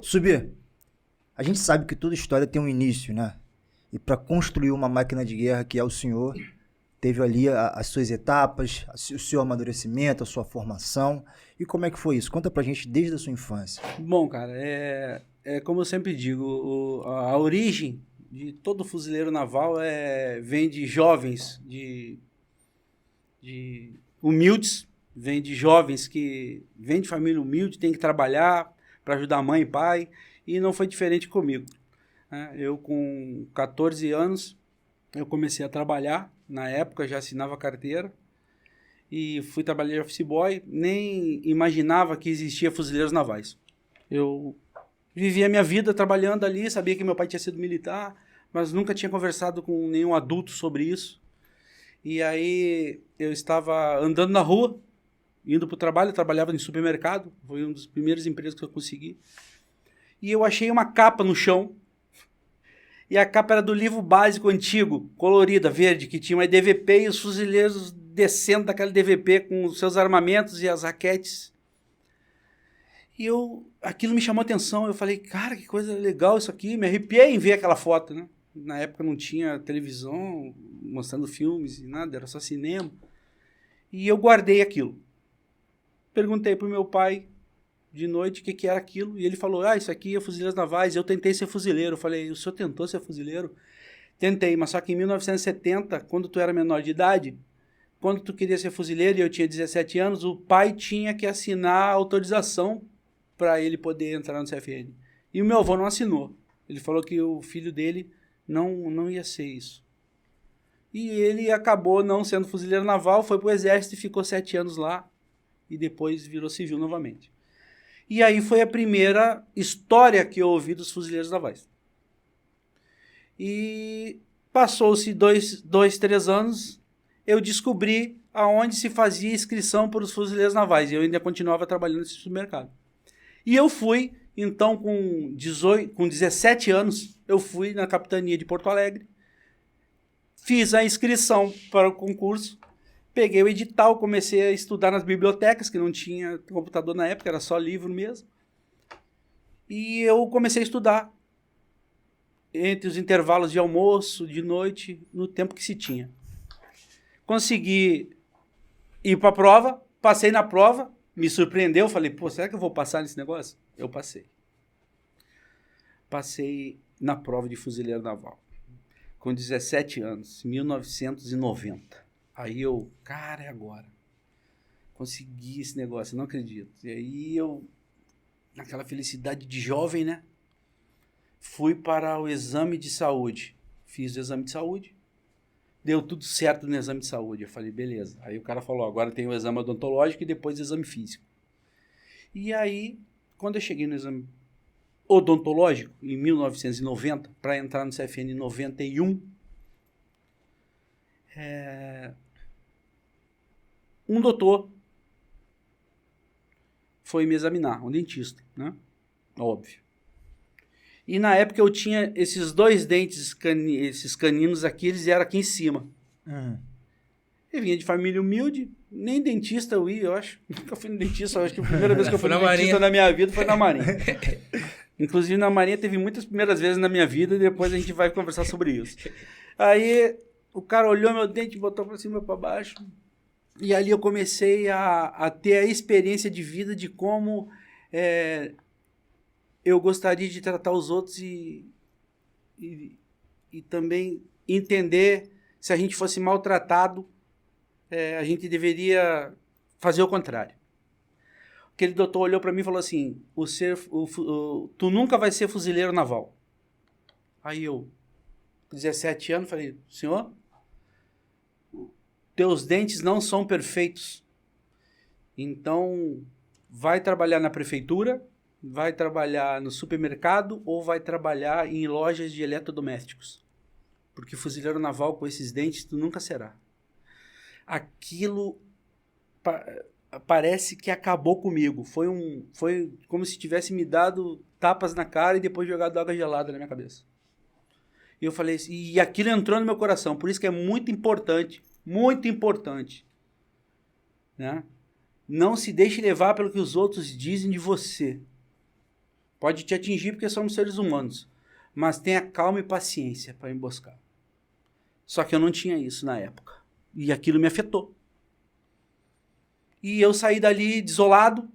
Subir, a gente sabe que toda história tem um início, né? E para construir uma máquina de guerra que é o senhor, teve ali as suas etapas, o seu amadurecimento, a sua formação. E como é que foi isso? Conta pra gente desde a sua infância. Bom, cara, é como eu sempre digo, a origem de todo fuzileiro naval vem de jovens, de humildes, vem de jovens que vêm de família humilde, tem que trabalhar para ajudar mãe e pai, e não foi diferente comigo. Eu, com 14 anos, eu comecei a trabalhar, na época já assinava carteira, e fui trabalhar de office boy, nem imaginava que existia fuzileiros navais. Eu vivia a minha vida trabalhando ali, sabia que meu pai tinha sido militar, mas nunca tinha conversado com nenhum adulto sobre isso. E aí eu estava andando na rua, indo para o trabalho, eu trabalhava em supermercado, foi um dos primeiros empregos que eu consegui. E eu achei uma capa no chão, e a capa era do livro básico antigo, colorida, verde, que tinha uma DVP e os fuzileiros descendo daquela DVP com os seus armamentos e as raquetes. E aquilo me chamou a atenção, eu falei, cara, que coisa legal isso aqui, me arrepiei em ver aquela foto, né? Na época não tinha televisão mostrando filmes e nada, era só cinema. E eu guardei aquilo. Perguntei pro meu pai de noite o que era aquilo, e ele falou, isso aqui é fuzileiros navais. Eu tentei ser fuzileiro. Eu falei, o senhor tentou ser fuzileiro? Tentei, mas só que em 1970, quando tu era menor de idade, quando tu queria ser fuzileiro e eu tinha 17 anos, o pai tinha que assinar a autorização para ele poder entrar no CFN. E o meu avô não assinou. Ele falou que o filho dele não ia ser isso. E ele acabou não sendo fuzileiro naval, foi pro exército e ficou 7 anos lá, e depois virou civil novamente. E aí foi a primeira história que eu ouvi dos fuzileiros navais. E passou-se 3 anos, eu descobri aonde se fazia inscrição para os fuzileiros navais, e eu ainda continuava trabalhando nesse supermercado. E eu fui, então, com 17 anos, eu fui na capitania de Porto Alegre, fiz a inscrição para o concurso, peguei o edital, comecei a estudar nas bibliotecas, que não tinha computador na época, era só livro mesmo. E eu comecei a estudar entre os intervalos de almoço, de noite, no tempo que se tinha. Consegui ir para a prova, passei na prova, me surpreendeu, falei, será que eu vou passar nesse negócio? Eu passei. Passei na prova de fuzileiro naval, com 17 anos, 1990. Aí eu, cara, é agora. Consegui esse negócio, não acredito. E aí eu, naquela felicidade de jovem, né? Fui para o exame de saúde. Fiz o exame de saúde. Deu tudo certo no exame de saúde. Eu falei, beleza. Aí o cara falou, agora tem o exame odontológico e depois o exame físico. E aí, quando eu cheguei no exame odontológico, em 1990, para entrar no CFN em 91, um doutor foi me examinar, um dentista, né? Óbvio. E na época eu tinha esses 2 dentes, esses caninos aqui, eles eram aqui em cima. Eu vinha de família humilde, nem dentista eu ia, eu acho. Nunca fui no dentista, eu acho que a primeira vez que eu fui no dentista na minha vida foi na Marinha. Inclusive na Marinha teve muitas primeiras vezes na minha vida e depois a gente vai conversar sobre isso. Aí o cara olhou meu dente, botou para cima e para baixo. E ali eu comecei a ter a experiência de vida de como eu gostaria de tratar os outros e também entender se a gente fosse maltratado, a gente deveria fazer o contrário. Aquele doutor olhou para mim e falou assim, tu nunca vai ser fuzileiro naval. Aí eu, com 17 anos, falei, senhor, teus dentes não são perfeitos. Então, vai trabalhar na prefeitura, vai trabalhar no supermercado ou vai trabalhar em lojas de eletrodomésticos. Porque fuzileiro naval com esses dentes tu nunca será. Aquilo parece que acabou comigo. Foi como se tivesse me dado tapas na cara e depois jogado água gelada na minha cabeça. E eu falei, e aquilo entrou no meu coração. Por isso que é muito importante, né? Não se deixe levar pelo que os outros dizem de você. Pode te atingir porque somos seres humanos. Mas tenha calma e paciência para emboscar. Só que eu não tinha isso na época. E aquilo me afetou. E eu saí dali desolado,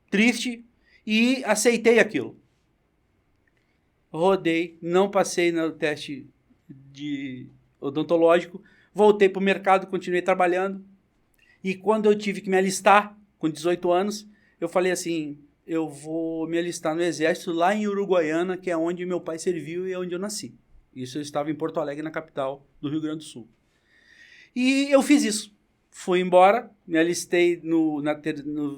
triste, e aceitei aquilo. Rodei, não passei no teste odontológico, voltei para o mercado, continuei trabalhando. E quando eu tive que me alistar, com 18 anos, eu falei assim, eu vou me alistar no Exército lá em Uruguaiana, que é onde meu pai serviu e é onde eu nasci. Isso eu estava em Porto Alegre, na capital do Rio Grande do Sul. E eu fiz isso. Fui embora, me alistei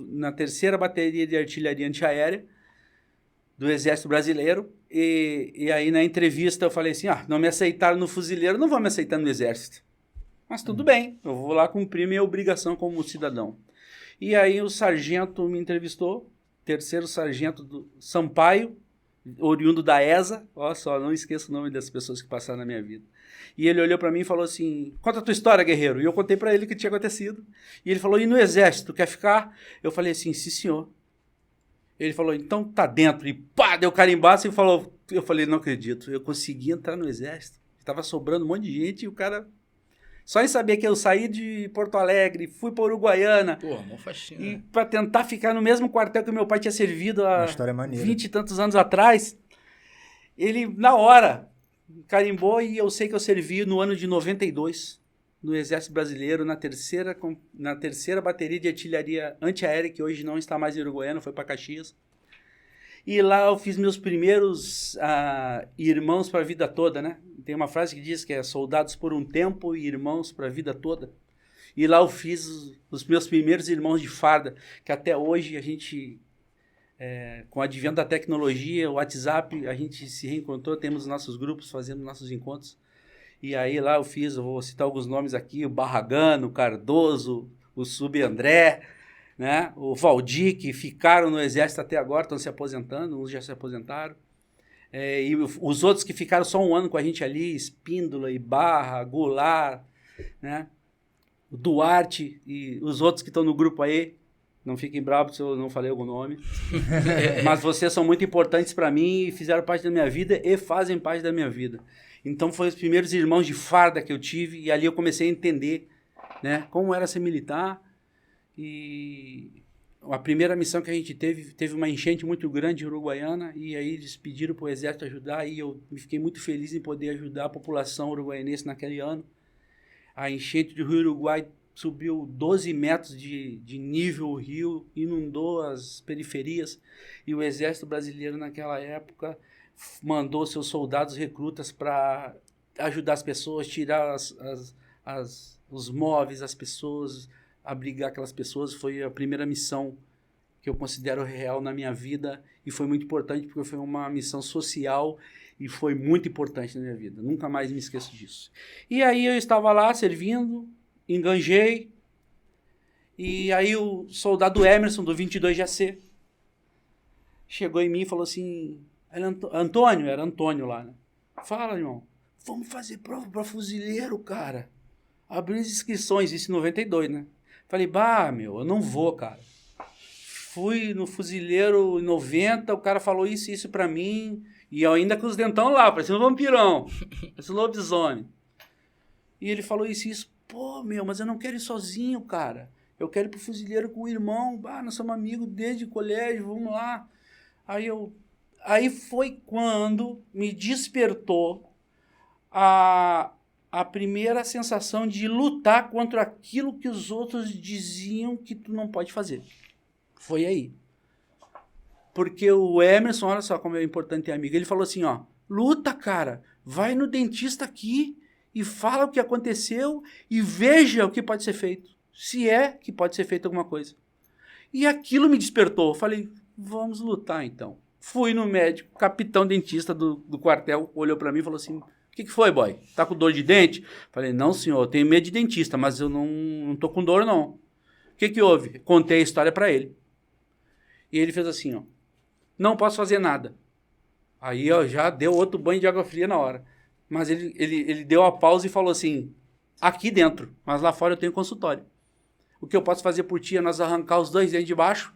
na terceira bateria de artilharia antiaérea do Exército Brasileiro. E aí na entrevista eu falei assim, não me aceitaram no fuzileiro, não vão me aceitar no Exército. Mas tudo bem, eu vou lá cumprir minha obrigação como cidadão. E aí o sargento me entrevistou, terceiro sargento do Sampaio, oriundo da ESA, olha só, não esqueço o nome das pessoas que passaram na minha vida. E ele olhou para mim e falou assim, conta a tua história, guerreiro. E eu contei para ele o que tinha acontecido. E ele falou, e no Exército, quer ficar? Eu falei assim, sim senhor. Ele falou, então tá dentro. E pá, deu carimbaço e falou, eu falei, não acredito, eu consegui entrar no Exército. Estava sobrando um monte de gente e o cara... Só em saber que eu saí de Porto Alegre, fui para Uruguaiana. Pô, mó faxina. E para tentar ficar no mesmo quartel que meu pai tinha servido há 20 e tantos anos atrás, ele, na hora, carimbou e eu sei que eu servi no ano de 92, no Exército Brasileiro, na terceira bateria de artilharia antiaérea, que hoje não está mais em Uruguaiana, foi para Caxias. E lá eu fiz meus primeiros irmãos para a vida toda, né? Tem uma frase que diz que é soldados por um tempo e irmãos para a vida toda. E lá eu fiz os meus primeiros irmãos de farda, que até hoje a gente, com o advento da tecnologia, o WhatsApp, a gente se reencontrou, temos nossos grupos fazendo nossos encontros. E aí lá eu vou citar alguns nomes aqui, o Barragano, o Cardoso, o Subandré, né? O Valdir, que ficaram no Exército até agora, estão se aposentando, uns já se aposentaram. E os outros que ficaram só um ano com a gente ali, Espíndola, Ibarra, Goulart, né? O Duarte e os outros que estão no grupo aí. Não fiquem bravos se eu não falei algum nome. Mas vocês são muito importantes para mim e fizeram parte da minha vida e fazem parte da minha vida. Então foram os primeiros irmãos de farda que eu tive e ali eu comecei a entender, né, como era ser militar. E a primeira missão que a gente teve uma enchente muito grande em Uruguaiana e aí eles pediram para o Exército ajudar e eu fiquei muito feliz em poder ajudar a população uruguaianense naquele ano. A enchente do Rio Uruguai subiu 12 metros de nível o rio, inundou as periferias e o Exército Brasileiro naquela época mandou seus soldados recrutas para ajudar as pessoas, tirar os móveis, as pessoas, abrigar aquelas pessoas. Foi a primeira missão que eu considero real na minha vida e foi muito importante porque foi uma missão social e foi muito importante na minha vida. Nunca mais me esqueço disso. E aí eu estava lá servindo, enganjei, e aí o soldado Emerson, do 22 GAC, chegou em mim e falou assim, era Antônio lá, né? Fala, irmão, vamos fazer prova para fuzileiro, cara. Abriu as inscrições, isso em 92, né? Falei, eu não vou, cara. Fui no fuzileiro em 90, o cara falou isso pra mim, e eu ainda com os dentão lá, parecia um vampirão, parecia um lobisomem. E ele falou isso, mas eu não quero ir sozinho, cara. Eu quero ir pro fuzileiro com o irmão, nós somos amigos desde o colégio, vamos lá. Aí foi quando me despertou a primeira sensação de lutar contra aquilo que os outros diziam que tu não pode fazer. Foi aí. Porque o Emerson, olha só como é importante ter amigo, ele falou assim, luta, cara, vai no dentista aqui e fala o que aconteceu e veja o que pode ser feito. Se é que pode ser feito alguma coisa. E aquilo me despertou. Falei, vamos lutar então. Fui no médico, capitão dentista do quartel, olhou pra mim e falou assim, o que foi, boy? Tá com dor de dente? Falei, não, senhor, eu tenho medo de dentista, mas eu não tô com dor, não. O que houve? Contei a história pra ele. E ele fez assim, não posso fazer nada. Aí, já deu outro banho de água fria na hora. Mas ele deu a pausa e falou assim, aqui dentro, mas lá fora eu tenho consultório. O que eu posso fazer por ti é nós arrancar os 2 dentes de baixo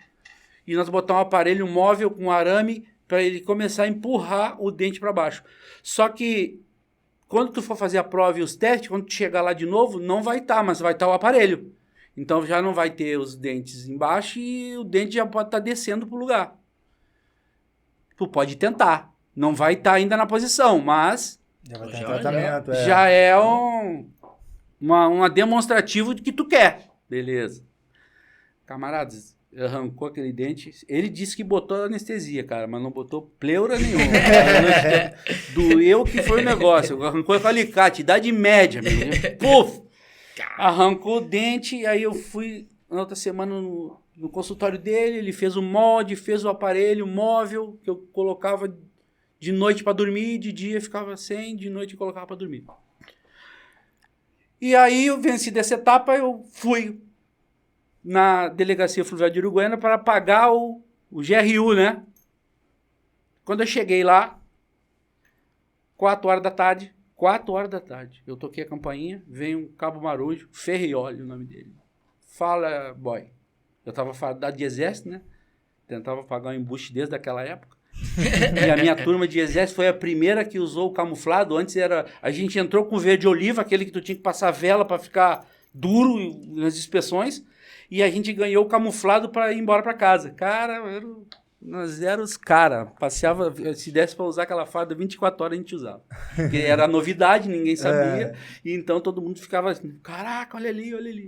e nós botar um aparelho móvel com arame para ele começar a empurrar o dente para baixo. Só que quando tu for fazer a prova e os testes, quando tu chegar lá de novo, não vai estar, mas vai estar o aparelho. Então já não vai ter os dentes embaixo e o dente já pode estar descendo pro lugar. Tu pode tentar. Não vai estar ainda na posição, mas Já vai ter um tratamento. já é uma demonstrativo de que tu quer. Beleza. Camaradas, arrancou aquele dente. Ele disse que botou anestesia, cara, mas não botou pleura nenhuma. Doeu que foi o negócio. Arrancou com alicate, idade média, meu. Puf! Arrancou o dente, e aí eu fui na outra semana no consultório dele, ele fez o molde, fez o aparelho móvel, que eu colocava de noite para dormir, de dia ficava sem, de noite eu colocava para dormir. E aí eu venci dessa etapa, eu fui na Delegacia Fluvial de Uruguaiana para pagar o GRU, né? Quando eu cheguei lá, 4 horas da tarde, eu toquei a campainha, veio um cabo marujo, Ferrioli o nome dele. Fala, boy. Eu tava fardado de exército, né? Tentava pagar um embuste desde aquela época. E a minha turma de exército foi a primeira que usou o camuflado. Antes a gente entrou com verde oliva, aquele que tu tinha que passar vela para ficar duro nas inspeções. E a gente ganhou o camuflado para ir embora para casa. Cara, nós éramos os caras. Passeava, se desse para usar aquela farda, 24 horas a gente usava. Porque era novidade, ninguém sabia. E então todo mundo ficava assim, caraca, olha ali, olha ali.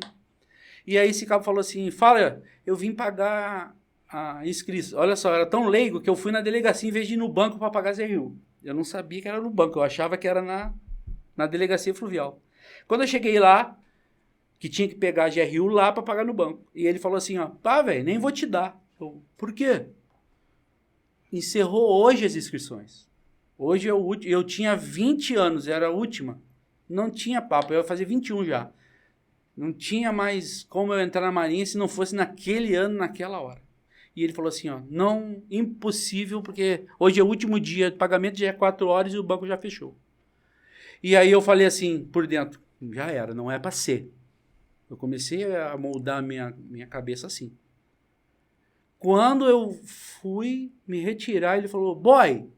E aí esse cabo falou assim, fala, eu vim pagar a inscrição. Olha só, era tão leigo que eu fui na delegacia em vez de ir no banco para pagar ZRU. Eu não sabia que era no banco, eu achava que era na delegacia fluvial. Quando eu cheguei lá, que tinha que pegar a GRU lá para pagar no banco. E ele falou assim, ó, tá, velho, nem vou te dar. Eu, por quê? Encerrou hoje as inscrições. Hoje eu tinha 20 anos, era a última. Não tinha papo, eu ia fazer 21 já. Não tinha mais como eu entrar na Marinha se não fosse naquele ano, naquela hora. E ele falou assim, ó, não, impossível, porque hoje é o último dia, o pagamento já é 4 horas e o banco já fechou. E aí eu falei assim, por dentro, já era, não é para ser. Eu comecei a moldar minha cabeça assim. Quando eu fui me retirar, ele falou, boy,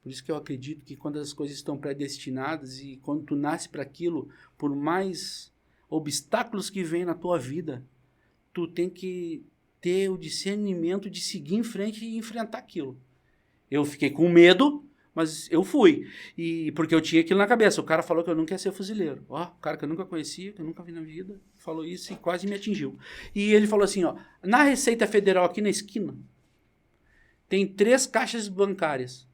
por isso que eu acredito que quando as coisas estão predestinadas e quando tu nasce para aquilo, por mais obstáculos que vêm na tua vida, tu tem que ter o discernimento de seguir em frente e enfrentar aquilo. Eu fiquei com medo, mas eu fui. E porque eu tinha aquilo na cabeça. O cara falou que eu nunca ia ser fuzileiro. Ó, o cara que eu nunca conhecia, que eu nunca vi na vida, falou isso e quase me atingiu. E ele falou assim, ó, na Receita Federal aqui na esquina, tem 3 caixas bancárias.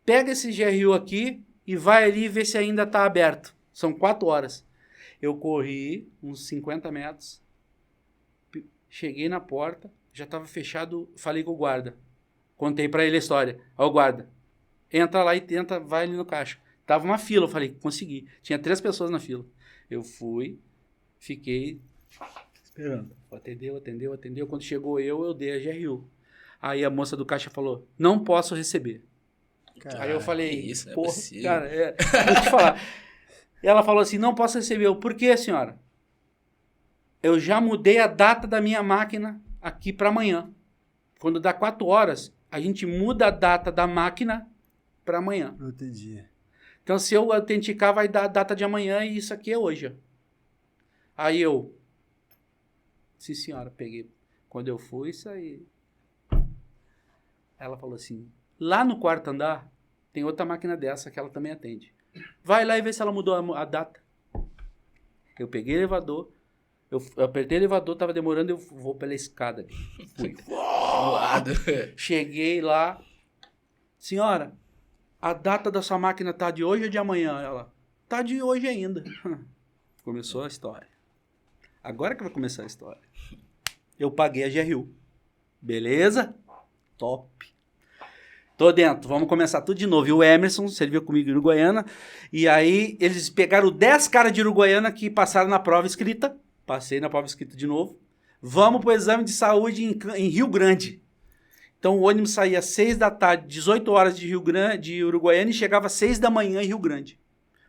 Pega esse GRU aqui e vai ali ver se ainda está aberto. São 4 horas. Eu corri uns 50 metros, cheguei na porta, já estava fechado, falei com o guarda. Contei para ele a história. Ó, o guarda, entra lá e tenta, vai ali no caixa. Tava uma fila, eu falei, consegui. Tinha 3 pessoas na fila. Eu fui, fiquei esperando. Atendeu. Quando chegou eu dei a GRU. Aí a moça do caixa falou, não posso receber. Cara, aí eu falei, isso, porra, é cara, vou te falar. Ela falou assim, não posso receber. Por quê, senhora? Eu já mudei a data da minha máquina aqui para amanhã. Quando dá 4 horas, a gente muda a data da máquina para amanhã. Outro dia. Então, se eu autenticar, vai dar a data de amanhã e isso aqui é hoje. Aí eu, sim senhora, peguei. Quando eu fui, saí. Ela falou assim, lá no 4º andar, tem outra máquina dessa que ela também atende. Vai lá e vê se ela mudou a data. Eu peguei o elevador, eu apertei o elevador, tava demorando, eu vou pela escada ali. Fui. Cheguei lá, senhora, a data da sua máquina tá de hoje ou de amanhã? Ela, tá de hoje ainda. Começou a história. Agora que vai começar a história. Eu paguei a GRU. Beleza? Top. Tô dentro, vamos começar tudo de novo. E o Emerson serviu comigo em Uruguaiana. E aí eles pegaram 10 caras de Uruguaiana que passaram na prova escrita. Passei na prova escrita de novo. Vamos pro exame de saúde em Rio Grande. Então o ônibus saía às 6 da tarde, 18 horas de Rio Grande, de Uruguaiana, e chegava às 6 da manhã em Rio Grande.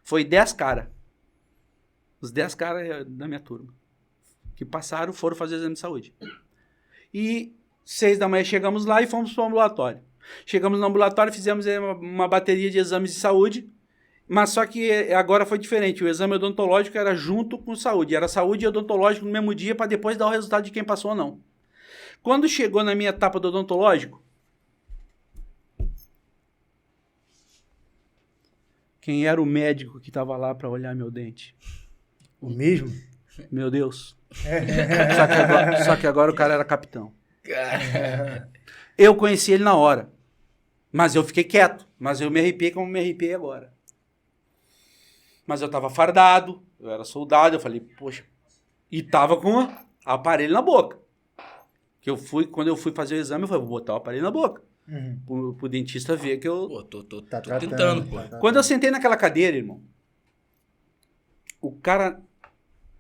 Foi 10 caras. Os 10 caras da minha turma. Que passaram, foram fazer o exame de saúde. E 6 da manhã chegamos lá e fomos para o ambulatório. Chegamos no ambulatório, fizemos uma bateria de exames de saúde, mas só que agora foi diferente. O exame odontológico era junto com saúde. Era saúde e odontológico no mesmo dia para depois dar o resultado de quem passou ou não. Quando chegou na minha etapa do odontológico, quem era o médico que estava lá para olhar meu dente? O mesmo? Meu Deus. Só que agora o cara era capitão. Eu conheci ele na hora. Mas eu fiquei quieto. Mas eu me arrepiei como me arrepiei agora. Mas eu tava fardado. Eu era soldado. Eu falei, poxa. E tava com o aparelho na boca. Quando eu fui fazer o exame, eu falei, vou botar o aparelho na boca. Pro dentista ver que eu... Pô, tô tratando, tentando, pô. Quando eu sentei naquela cadeira, irmão, o cara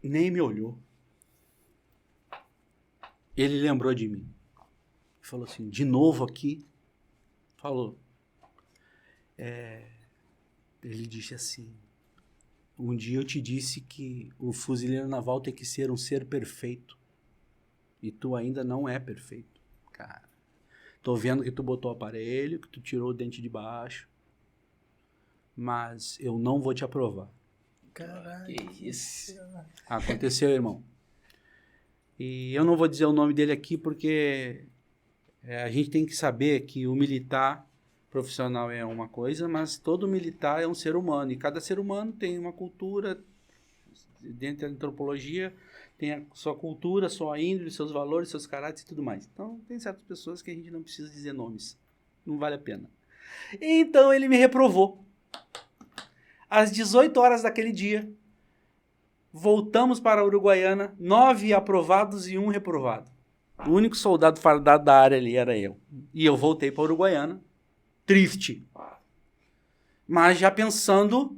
nem me olhou. Ele lembrou de mim. Falou assim, de novo aqui. Falou. Ele disse assim, um dia eu te disse que o fuzileiro naval tem que ser um ser perfeito. E tu ainda não é perfeito. Cara, tô vendo que tu botou o aparelho, que tu tirou o dente de baixo. Mas eu não vou te aprovar. Caralho. Que isso? Aconteceu, irmão. E eu não vou dizer o nome dele aqui porque a gente tem que saber que o militar profissional é uma coisa, mas todo militar é um ser humano. E cada ser humano tem uma cultura, dentro da antropologia, tem a sua cultura, sua índole, seus valores, seus caráteres e tudo mais. Então, tem certas pessoas que a gente não precisa dizer nomes. Não vale a pena. Então, ele me reprovou. Às 18 horas daquele dia, voltamos para a Uruguaiana, 9 aprovados e 1 reprovado. O único soldado fardado da área ali era eu. E eu voltei para a Uruguaiana, triste. Mas já pensando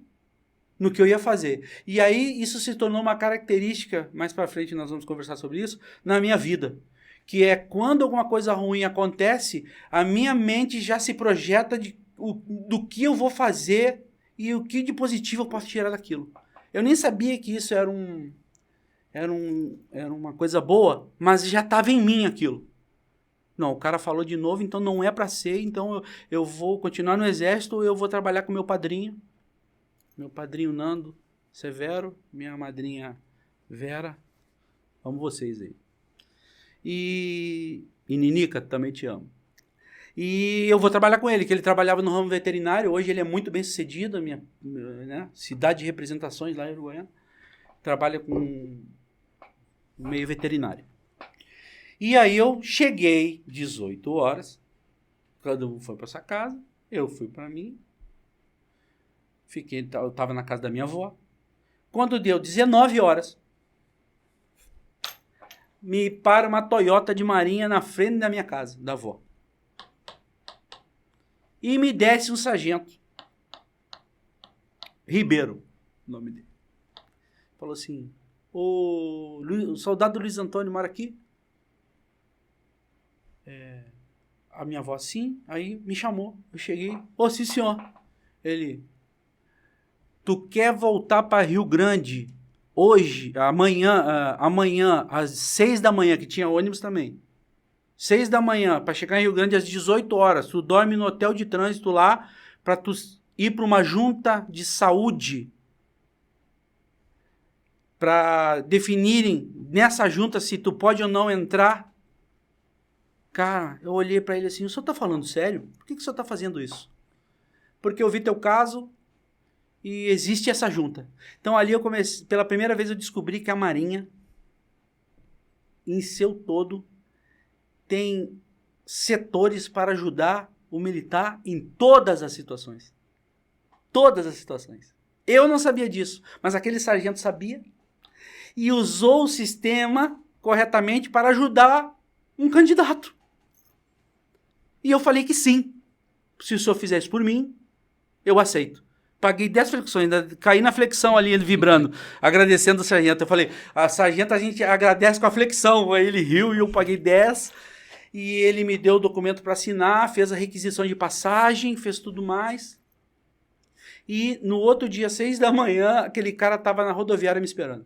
no que eu ia fazer. E aí isso se tornou uma característica, mais para frente nós vamos conversar sobre isso, na minha vida. Que é quando alguma coisa ruim acontece, a minha mente já se projeta do que eu vou fazer e o que de positivo eu posso tirar daquilo. Eu nem sabia que isso era uma coisa boa, mas já estava em mim aquilo. Não, o cara falou de novo, então não é para ser, então eu vou continuar no exército ou eu vou trabalhar com meu padrinho Nando Severo, minha madrinha Vera, amo vocês aí. E Ninica, também te amo. E eu vou trabalhar com ele, que ele trabalhava no ramo veterinário, hoje ele é muito bem sucedido, né, cidade de representações lá em Uruguaiana, trabalha com meio veterinário. E aí eu cheguei 18 horas, cada um foi para sua casa, eu fui para mim, eu estava na casa da minha avó. Quando deu 19 horas, me para uma Toyota de Marinha na frente da minha casa, da avó. E me desce um sargento. Ribeiro, o nome dele. Falou assim, o soldado Luiz Antônio mora aqui? A minha avó, sim. Aí me chamou. Eu cheguei. Sim, senhor. Ele... Tu quer voltar para Rio Grande hoje, amanhã, às 6 da manhã, que tinha ônibus também. 6 da manhã, para chegar em Rio Grande às 18 horas. Tu dorme no hotel de trânsito lá, para tu ir para uma junta de saúde, para definirem nessa junta se tu pode ou não entrar. Cara, eu olhei para ele assim, o senhor tá falando sério? Por que o senhor tá fazendo isso? Porque eu vi teu caso... E existe essa junta. Então ali eu comecei, pela primeira vez eu descobri que a Marinha, em seu todo, tem setores para ajudar o militar em todas as situações. Todas as situações. Eu não sabia disso, mas aquele sargento sabia e usou o sistema corretamente para ajudar um candidato. E eu falei que sim. Se o senhor fizer isso por mim, eu aceito. Paguei 10 flexões, ainda caí na flexão ali, ele vibrando, agradecendo o sargento. Eu falei, sargento, a gente agradece com a flexão. Aí ele riu e eu paguei 10. E ele me deu o documento para assinar, fez a requisição de passagem, fez tudo mais. E no outro dia, 6 da manhã, aquele cara estava na rodoviária me esperando.